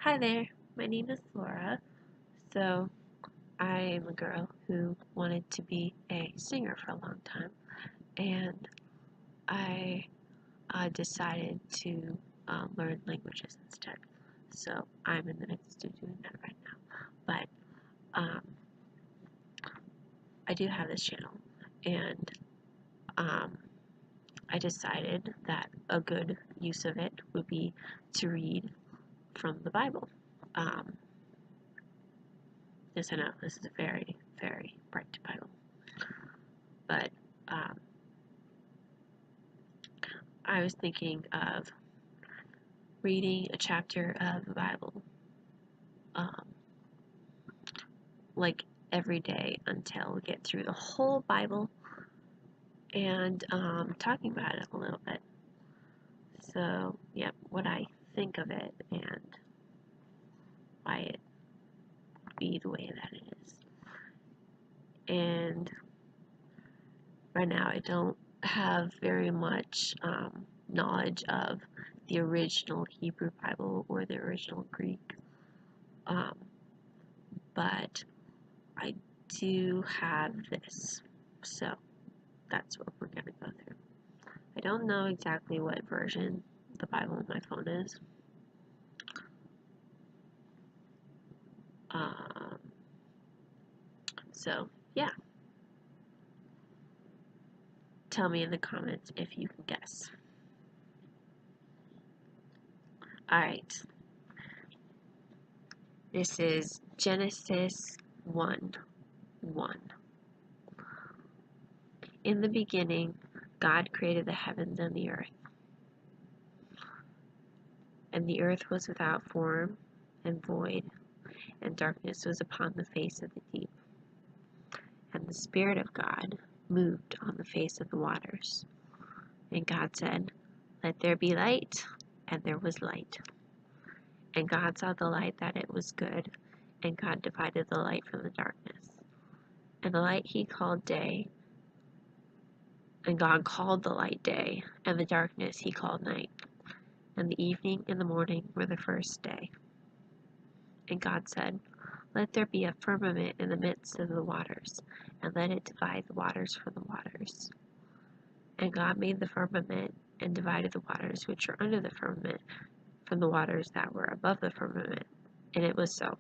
Hi there, my name is Laura. So, I am a girl who wanted to be a singer for a long time, and I decided to learn languages instead. So, I'm in the midst of doing that right now. But um, I do have this channel, and um, I decided that a good use of it would be to read from the Bible. Um, yes, I know this is a very, very bright Bible. But I was thinking of reading a chapter of the Bible, um, like every day until we get through the whole Bible and talking about it a little bit. So, yep, what I think of it and why it be the way that it is. And right now, I don't have very much knowledge of the original Hebrew Bible or the original Greek, but I do have this, so that's what we're going to go through. I don't know exactly what version the Bible on my phone is. Um, so, yeah. Tell me in the comments if you can guess. Alright. This is Genesis 1:1. In the beginning, God created the heavens and the earth. And the earth was without form and void, and darkness was upon the face of the deep. And the Spirit of God moved on the face of the waters. And God said, "Let there be light," and there was light. And God saw the light that it was good, and God divided the light from the darkness. And the light he called day, and God called the light day, and the darkness he called night. And the evening and the morning were the first day. And God said, "Let there be a firmament in the midst of the waters, and let it divide the waters from the waters." And God made the firmament, and divided the waters which are under the firmament from the waters that were above the firmament. And it was so.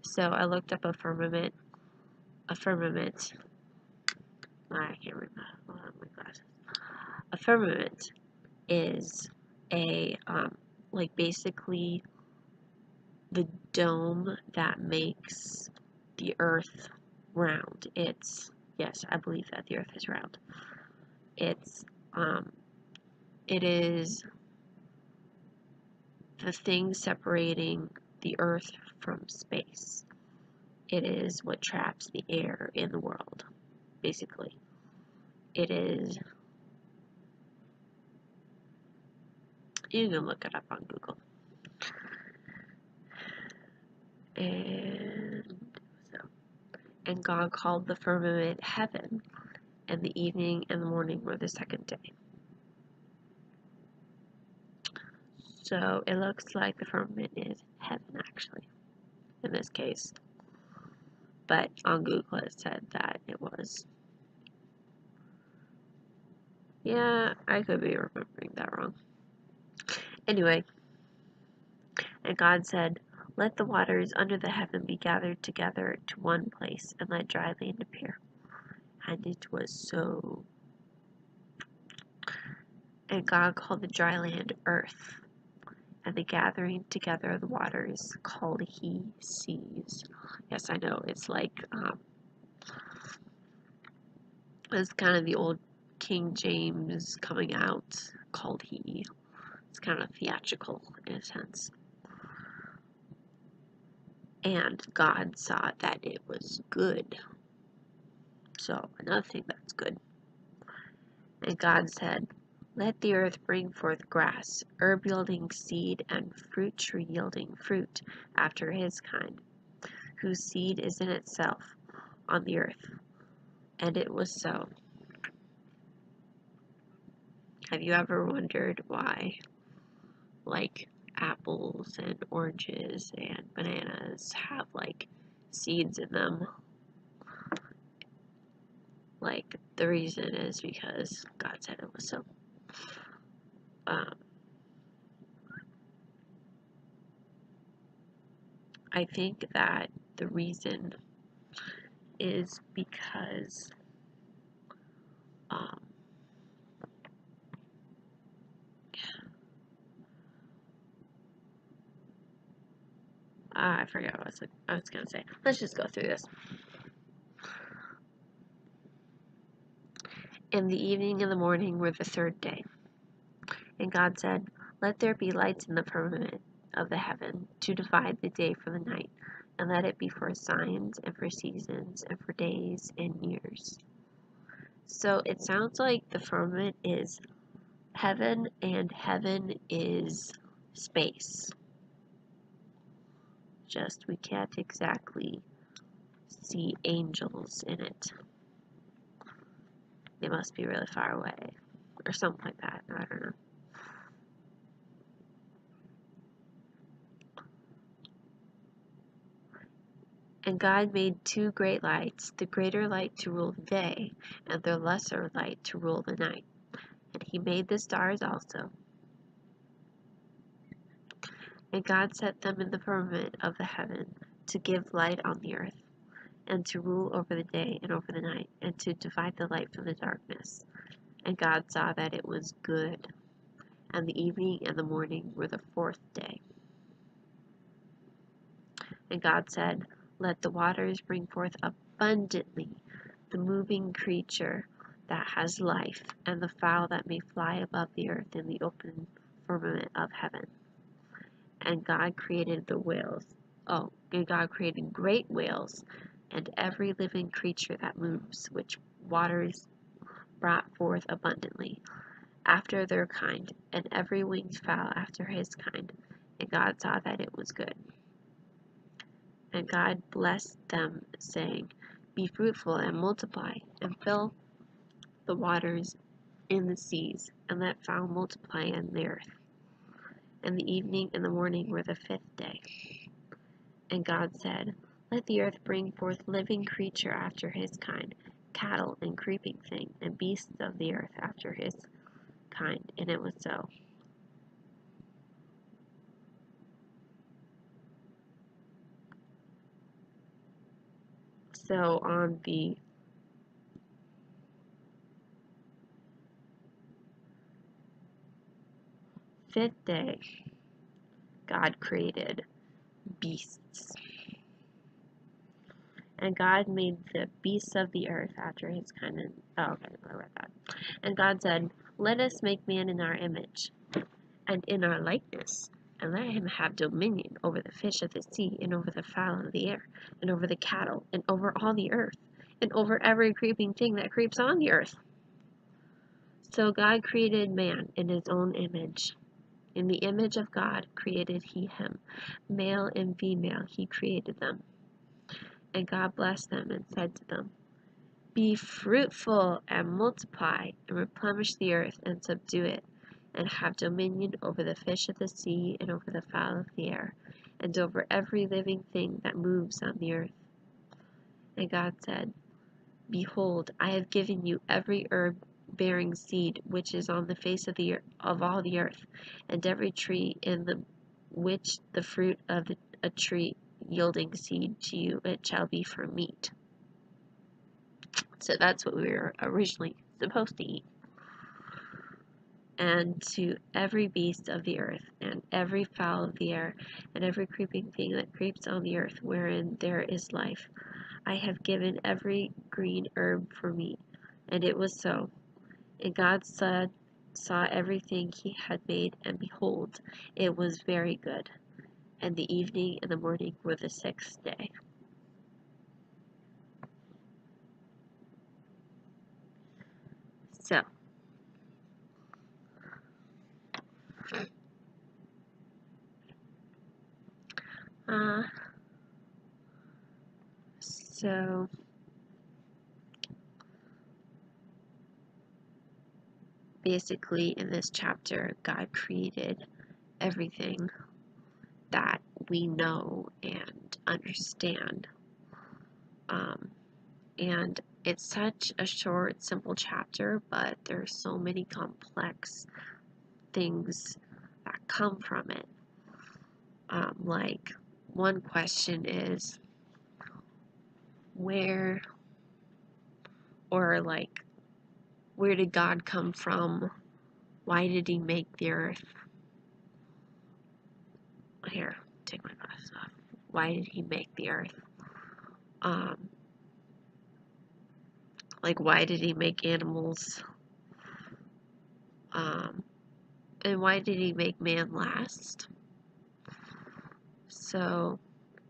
So I looked up a firmament. I can't read my glasses. A firmament is a, like basically the dome that makes the earth round. Yes, I believe that the earth is round. It is the thing separating the earth from space. It is what traps the air in the world, basically. It is, you can look it up on Google. And God called the firmament heaven, and the evening and the morning were the second day. So it looks like the firmament is heaven, actually, in this case. But on Google it said that it was. Yeah, I could be remembering that wrong. Anyway, and God said, "Let the waters under the heaven be gathered together to one place, and let dry land appear." And it was so. And God called the dry land earth, and the gathering together of the waters called he seas. Yes, I know, it's kind of the old King James coming out, called he. It's kind of theatrical in a sense. And God saw that it was good. So, another thing that's good. And God said, "Let the earth bring forth grass, herb yielding seed, and fruit tree yielding fruit after his kind, whose seed is in itself on the earth." And it was so. Have you ever wondered why, like, apples and oranges and bananas have like seeds in them. Like, the reason is because God said it was so. I think that the reason is because I forgot what I was gonna say. Let's just go through this. And the evening and the morning were the third day. And God said, "Let there be lights in the firmament of the heaven to divide the day from the night, and let it be for signs and for seasons and for days and years." So it sounds like the firmament is heaven and heaven is space. Just we can't exactly see angels in it. They must be really far away or something like that. I don't know. And God made two great lights, the greater light to rule the day, and the lesser light to rule the night. And he made the stars also. And God set them in the firmament of the heaven to give light on the earth, and to rule over the day and over the night, and to divide the light from the darkness. And God saw that it was good. And the evening and the morning were the fourth day. And God said, "Let the waters bring forth abundantly the moving creature that has life, and the fowl that may fly above the earth in the open firmament of heaven." And God created the whales. Oh, and God created great whales, and every living creature that moves, which waters brought forth abundantly, after their kind, and every winged fowl after his kind. And God saw that it was good. And God blessed them, saying, "Be fruitful and multiply, and fill the waters in the seas, and let fowl multiply in the earth." And the evening and the morning were the fifth day. And God said, "Let the earth bring forth living creature after his kind, cattle and creeping thing, and beasts of the earth after his kind." And it was so. So on the fifth day, God created beasts. And God made the beasts of the earth after his kind. I read that. And God said, "Let us make man in our image, and in our likeness, and let him have dominion over the fish of the sea, and over the fowl of the air, and over the cattle, and over all the earth, and over every creeping thing that creeps on the earth." So God created man in his own image. In the image of God created he him. Male and female he created them. And God blessed them and said to them, "Be fruitful and multiply, and replenish the earth and subdue it, and have dominion over the fish of the sea, and over the fowl of the air, and over every living thing that moves on the earth." And God said, "Behold, I have given you every herb bearing seed which is on the face of all the earth, and every tree in the which the fruit of a tree yielding seed to you, it shall be for meat." So that's what we were originally supposed to eat. "And to every beast of the earth, and every fowl of the air, and every creeping thing that creeps on the earth, wherein there is life, I have given every green herb for meat." And it was so. And God saw everything he had made, and behold, it was very good. And the evening and the morning were the sixth day. So, so basically in this chapter, God created everything that we know and understand. And it's such a short, simple chapter, but there's so many complex things that come from it. Like, one question is, where did God come from? Why did he make the earth? Here, take my glasses off. Why did he make the earth? Like, why did he make animals? And why did he make man last? So,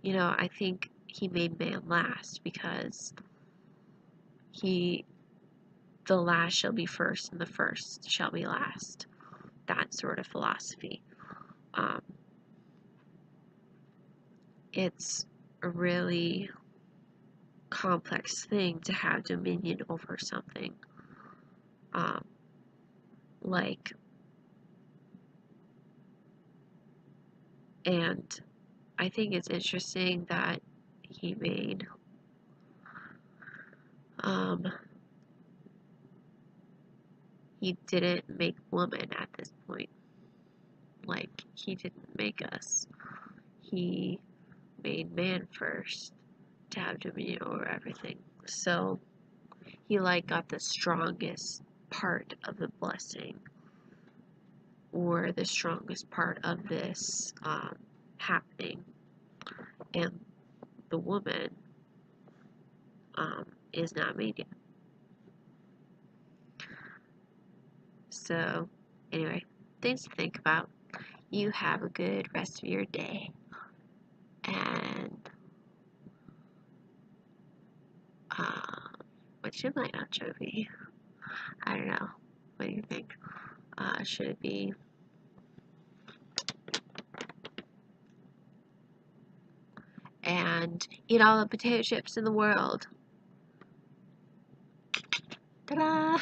I think he made man last because the last shall be first and the first shall be last. That sort of philosophy. It's a really complex thing to have dominion over something. And I think it's interesting that he made he didn't make woman at this point. Like, he didn't make us. He made man first to have dominion over everything. So he got the strongest part of the blessing, or the strongest part of this happening, and the woman is not made yet. So anyway, things to think about. You have a good rest of your day, and what should my outro be? I don't know. What do you think? Should it be and eat all the potato chips in the world? Ta-da!